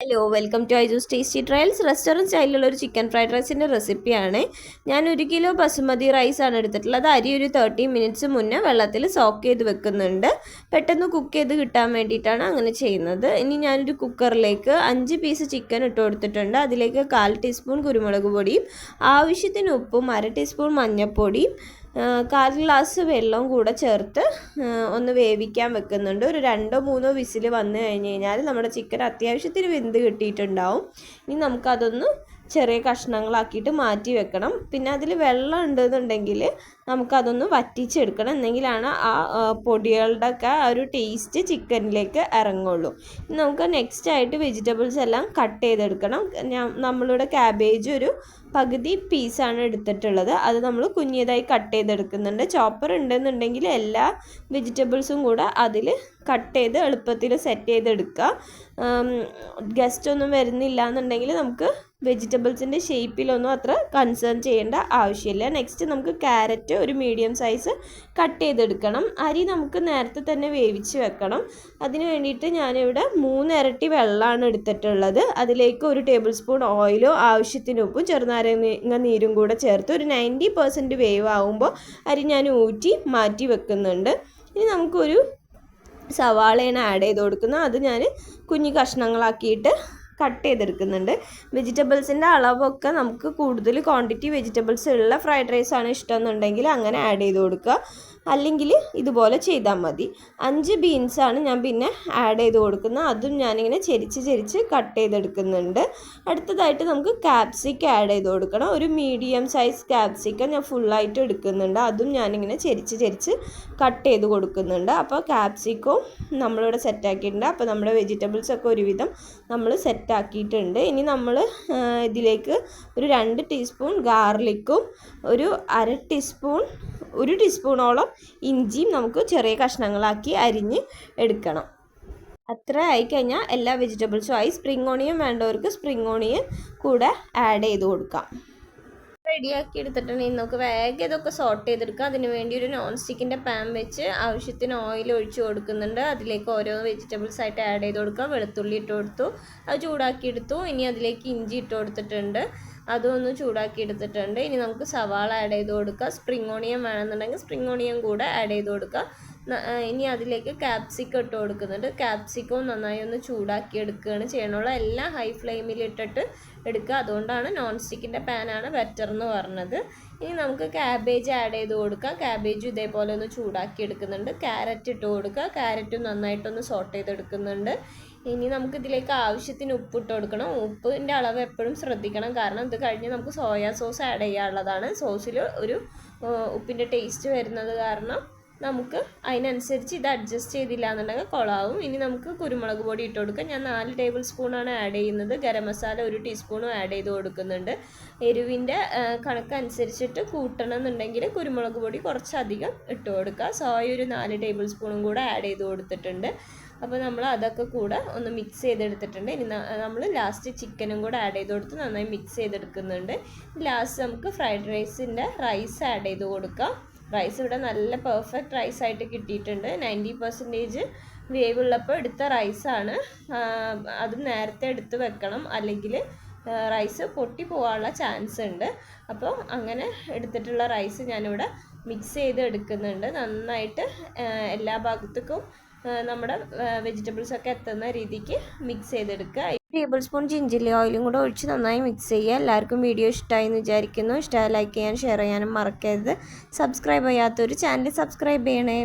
Hello welcome to ഐജൂസ് tasty trails. Restaurant സ്റ്റൈലിലുള്ള ഒരു ചിക്കൻ ഫ്രൈഡ് റൈസിൻ്റെ റെസിപ്പിയാണ്. ഞാൻ 1 കിലോ ബസുമതി റൈസാണ് എടുത്തിട്ടുള്ളത്. അരി ഒരു 30 മിനിറ്റ്സ് മുന്നേ വെള്ളത്തിൽ സോക്ക് ചെയ്ത് വെക്കുന്നുണ്ട്. പെട്ടെന്ന് കുക്ക് ചെയ്ത് കിട്ടാൻ വേണ്ടിയിട്ടാണ് അങ്ങനെ ചെയ്യുന്നത്. ഇനി ഞാനൊരു കുക്കറിലേക്ക് 5 പീസ് ചിക്കൻ ഇട്ട് കൊടുത്തിട്ടുണ്ട്. അതിലേക്ക് 1/4 ടീസ്പൂൺ കുരുമുളക് പൊടിയും ആവശ്യത്തിന് ഉപ്പും 1/2 ടീസ്പൂൺ മഞ്ഞൾപ്പൊടിയും 1/4 ഗ്ലാസ് വെള്ളവും കൂടെ ചേർത്ത് ഒന്ന് വേവിക്കാൻ വെക്കുന്നുണ്ട്. ഒരു 2-3 വിസിൽ വന്നു കഴിഞ്ഞ് കഴിഞ്ഞാൽ നമ്മുടെ ചിക്കൻ അത്യാവശ്യത്തിന് വെന്ത് കിട്ടിയിട്ടുണ്ടാവും. ഇനി നമുക്കതൊന്ന് ചെറിയ കഷ്ണങ്ങളാക്കിയിട്ട് മാറ്റി വെക്കണം. പിന്നെ അതിൽ വെള്ളം ഉണ്ടെന്നുണ്ടെങ്കിൽ നമുക്കതൊന്ന് വറ്റിച്ചെടുക്കണം. എന്നെങ്കിലാണ് ആ പൊടികളുടെ ഒക്കെ ആ ഒരു ടേസ്റ്റ് ചിക്കനിലേക്ക് ഇറങ്ങുള്ളൂ. ഇനി നമുക്ക് നെക്സ്റ്റ് ആയിട്ട് വെജിറ്റബിൾസ് എല്ലാം കട്ട് ചെയ്തെടുക്കണം. നമ്മളിവിടെ ക്യാബേജ് ഒരു പകുതി പീസാണ് എടുത്തിട്ടുള്ളത്. അത് നമ്മൾ കുഞ്ഞിയതായി കട്ട് ചെയ്തെടുക്കുന്നുണ്ട്. ചോപ്പർ ഉണ്ടെന്നുണ്ടെങ്കിൽ എല്ലാ വെജിറ്റബിൾസും കൂടെ അതിൽ കട്ട് ചെയ്ത് എളുപ്പത്തിൽ സെറ്റ് ചെയ്തെടുക്കുക. ഗസ്റ്റ് ഒന്നും വരുന്നില്ല എന്നുണ്ടെങ്കിൽ നമുക്ക് വെജിറ്റബിൾസിൻ്റെ ഷേപ്പിലൊന്നും അത്ര കൺസേൺ ചെയ്യേണ്ട ആവശ്യമില്ല. നെക്സ്റ്റ് നമുക്ക് ക്യാരറ്റ് ഒരു മീഡിയം സൈസ് കട്ട് ചെയ്തെടുക്കണം. അരി നമുക്ക് നേരത്തെ തന്നെ വേവിച്ച് വെക്കണം. അതിന് വേണ്ടിയിട്ട് ഞാനിവിടെ 3 ഇരട്ടി വെള്ളമാണ് എടുത്തിട്ടുള്ളത്. അതിലേക്ക് 1 ടേബിൾ സ്പൂൺ ഓയിലും ആവശ്യത്തിന് ഉപ്പും ചെറുനാരങ്ങ നീരും കൂടെ ചേർത്ത് ഒരു 90% വേവ് ആകുമ്പോൾ അരി ഞാൻ ഊറ്റി മാറ്റി വെക്കുന്നുണ്ട്. ഇനി നമുക്കൊരു സവാളയാണ് ആഡ് ചെയ്ത് കൊടുക്കുന്നത്. അത് ഞാൻ കുഞ്ഞു കഷ്ണങ്ങളാക്കിയിട്ട് കട്ട് ചെയ്തെടുക്കുന്നുണ്ട്. വെജിറ്റബിൾസിൻ്റെ അളവൊക്കെ നമുക്ക് കൂടുതൽ ക്വാണ്ടിറ്റി വെജിറ്റബിൾസ് ഉള്ള ഫ്രൈഡ് റൈസാണ് ഇഷ്ടമെന്നുണ്ടെങ്കിൽ അങ്ങനെ ആഡ് ചെയ്ത് കൊടുക്കുക. അല്ലെങ്കിൽ ഇതുപോലെ ചെയ്താൽ മതി. 5 ബീൻസാണ് ഞാൻ പിന്നെ ആഡ് ചെയ്ത് കൊടുക്കുന്നത്. അതും ഞാനിങ്ങനെ ചെരിച്ച് കട്ട് ചെയ്തെടുക്കുന്നുണ്ട്. അടുത്തതായിട്ട് നമുക്ക് ക്യാപ്സിക്കം ആഡ് ചെയ്ത് കൊടുക്കണം. ഒരു മീഡിയം സൈസ് ക്യാപ്സിക്കം ഞാൻ ഫുള്ളായിട്ട് എടുക്കുന്നുണ്ട്. അതും ഞാനിങ്ങനെ ചെരിച്ച് കട്ട് ചെയ്ത് കൊടുക്കുന്നുണ്ട്. അപ്പോൾ ക്യാപ്സിക്കവും നമ്മളിവിടെ സെറ്റാക്കിയിട്ടുണ്ട്. അപ്പോൾ നമ്മുടെ വെജിറ്റബിൾസൊക്കെ ഒരുവിധം നമ്മൾ സെറ്റാക്കിയിട്ടുണ്ട്. ഇനി നമ്മൾ ഇതിലേക്ക് ഒരു 2 ടീസ്പൂൺ ഗാർലിക്കും ഒരു 1 ടീസ്പൂണോളം ഇഞ്ചിയും നമുക്ക് ചെറിയ കഷ്ണങ്ങളാക്കി അരിഞ്ഞ് എടുക്കണം. അത്ര ആയിക്കഴിഞ്ഞാൽ എല്ലാ വെജിറ്റബിൾസും ആയി. സ്പ്രിംഗ് ഓണിയൻ വേണ്ടവർക്ക് സ്പ്രിംഗ് ഓണിയൻ കൂടെ ആഡ് ചെയ്ത് കൊടുക്കാം. റെഡിയാക്കി എടുത്തിട്ടുണ്ടെങ്കിൽ നമുക്ക് വേഗം ഇതൊക്കെ സോട്ട് ചെയ്തെടുക്കാം. അതിന് വേണ്ടി ഒരു നോൺ സ്റ്റിക്കിൻ്റെ പാൻ വെച്ച് ആവശ്യത്തിന് ഓയിൽ ഒഴിച്ച് കൊടുക്കുന്നുണ്ട്. അതിലേക്ക് ഓരോ വെജിറ്റബിൾസ് ആയിട്ട് ആഡ് ചെയ്ത് കൊടുക്കുക. വെളുത്തുള്ളി ഇട്ട് കൊടുത്തു, അത് ചൂടാക്കി എടുത്തു. ഇനി അതിലേക്ക് ഇഞ്ചി ഇട്ട് കൊടുത്തിട്ടുണ്ട്, അതൊന്ന് ചൂടാക്കി എടുത്തിട്ടുണ്ട്. ഇനി നമുക്ക് സവാള ആഡ് ചെയ്ത് കൊടുക്കുക. സ്പ്രിംഗ് ഓണിയൻ വേണമെന്നുണ്ടെങ്കിൽ സ്പ്രിംഗ് ഓണിയൻ കൂടെ ആഡ് ചെയ്ത് കൊടുക്കുക. ഇനി അതിലേക്ക് ക്യാപ്സിക്കം ഇട്ട് കൊടുക്കുന്നുണ്ട്. ക്യാപ്സിക്കവും നന്നായി ഒന്ന് ചൂടാക്കി എടുക്കുകയാണ് ചെയ്യണുള്ളൂ. എല്ലാം ഹൈ ഫ്ലെയിമിൽ ഇട്ടിട്ട് എടുക്കുക. അതുകൊണ്ടാണ് നോൺ സ്റ്റിക്കിൻ്റെ പാനാണ് ബെറ്റർ എന്ന് പറഞ്ഞത്. ഇനി നമുക്ക് ക്യാബേജ് ആഡ് ചെയ്ത് കൊടുക്കുക. ക്യാബേജും ഇതേപോലെ ഒന്ന് ചൂടാക്കി എടുക്കുന്നുണ്ട്. ക്യാരറ്റ് ഇട്ട് കൊടുക്കുക. ക്യാരറ്റും നന്നായിട്ടൊന്ന് സോട്ട് ചെയ്തെടുക്കുന്നുണ്ട്. ഇനി നമുക്കിതിലേക്ക് ആവശ്യത്തിന് ഉപ്പ് ഇട്ട് കൊടുക്കണം. ഉപ്പിൻ്റെ അളവ് എപ്പോഴും ശ്രദ്ധിക്കണം, കാരണം ഇത് കഴിഞ്ഞ് നമുക്ക് സോയാ സോസ് ആഡ് ചെയ്യാനുള്ളതാണ്. സോസിൽ ഒരു ഉപ്പിൻ്റെ ടേസ്റ്റ് വരുന്നത് കാരണം നമുക്ക് അതിനനുസരിച്ച് ഇത് അഡ്ജസ്റ്റ് ചെയ്തില്ല എന്നുണ്ടെങ്കിൽ കൊളാവും. ഇനി നമുക്ക് കുരുമുളക് പൊടി ഇട്ട് കൊടുക്കാം. ഞാൻ 4 ടേബിൾ സ്പൂണാണ് ആഡ് ചെയ്യുന്നത്. ഗരം മസാല 1 ടീസ്പൂണും ആഡ് ചെയ്ത് കൊടുക്കുന്നുണ്ട്. എരിവിൻ്റെ കണക്കനുസരിച്ചിട്ട് കൂട്ടണം എന്നുണ്ടെങ്കിൽ കുരുമുളക് പൊടി കുറച്ചധികം ഇട്ട് കൊടുക്കുക. സോയ ഒരു 4 ടേബിൾ സ്പൂണും കൂടെ ആഡ് ചെയ്ത് കൊടുത്തിട്ടുണ്ട്. അപ്പോൾ നമ്മൾ അതൊക്കെ കൂടെ ഒന്ന് മിക്സ് ചെയ്തെടുത്തിട്ടുണ്ട്. ഇനി നമ്മൾ ലാസ്റ്റ് ചിക്കനും കൂടെ ആഡ് ചെയ്ത് കൊടുത്ത് നന്നായി മിക്സ് ചെയ്തെടുക്കുന്നുണ്ട്. ലാസ്റ്റ് നമുക്ക് ഫ്രൈഡ് റൈസിൻ്റെ റൈസ് ആഡ് ചെയ്ത് കൊടുക്കാം. റൈസ് ഇവിടെ നല്ല പെർഫെക്റ്റ് റൈസായിട്ട് കിട്ടിയിട്ടുണ്ട്. 90% വേവുള്ളപ്പോൾ എടുത്ത റൈസാണ്. അത് നേരത്തെ എടുത്ത് വെക്കണം, അല്ലെങ്കിൽ റൈസ് പൊട്ടി പോകാനുള്ള ചാൻസ് ഉണ്ട്. അപ്പോൾ അങ്ങനെ എടുത്തിട്ടുള്ള റൈസ് ഞാനിവിടെ മിക്സ് ചെയ്ത് എടുക്കുന്നുണ്ട്. നന്നായിട്ട് എല്ലാ ഭാഗത്തേക്കും നമ്മുടെ വെജിറ്റബിൾസൊക്കെ എത്തുന്ന രീതിക്ക് മിക്സ് ചെയ്തെടുക്കുക. 1 ടേബിൾ സ്പൂൺ ജിഞ്ചിലി ഓയിലും കൂടെ ഒഴിച്ച് നന്നായി മിക്സ് ചെയ്യുക. എല്ലാവർക്കും വീഡിയോ ഇഷ്ടമായി എന്ന് വിചാരിക്കുന്നു. ഇഷ്ടമായി ലൈക്ക് ചെയ്യാനും ഷെയർ ചെയ്യാനും മറക്കരുത്. സബ്സ്ക്രൈബ് ചെയ്യാത്തൊരു ചാനൽ സബ്സ്ക്രൈബ് ചെയ്യണേ.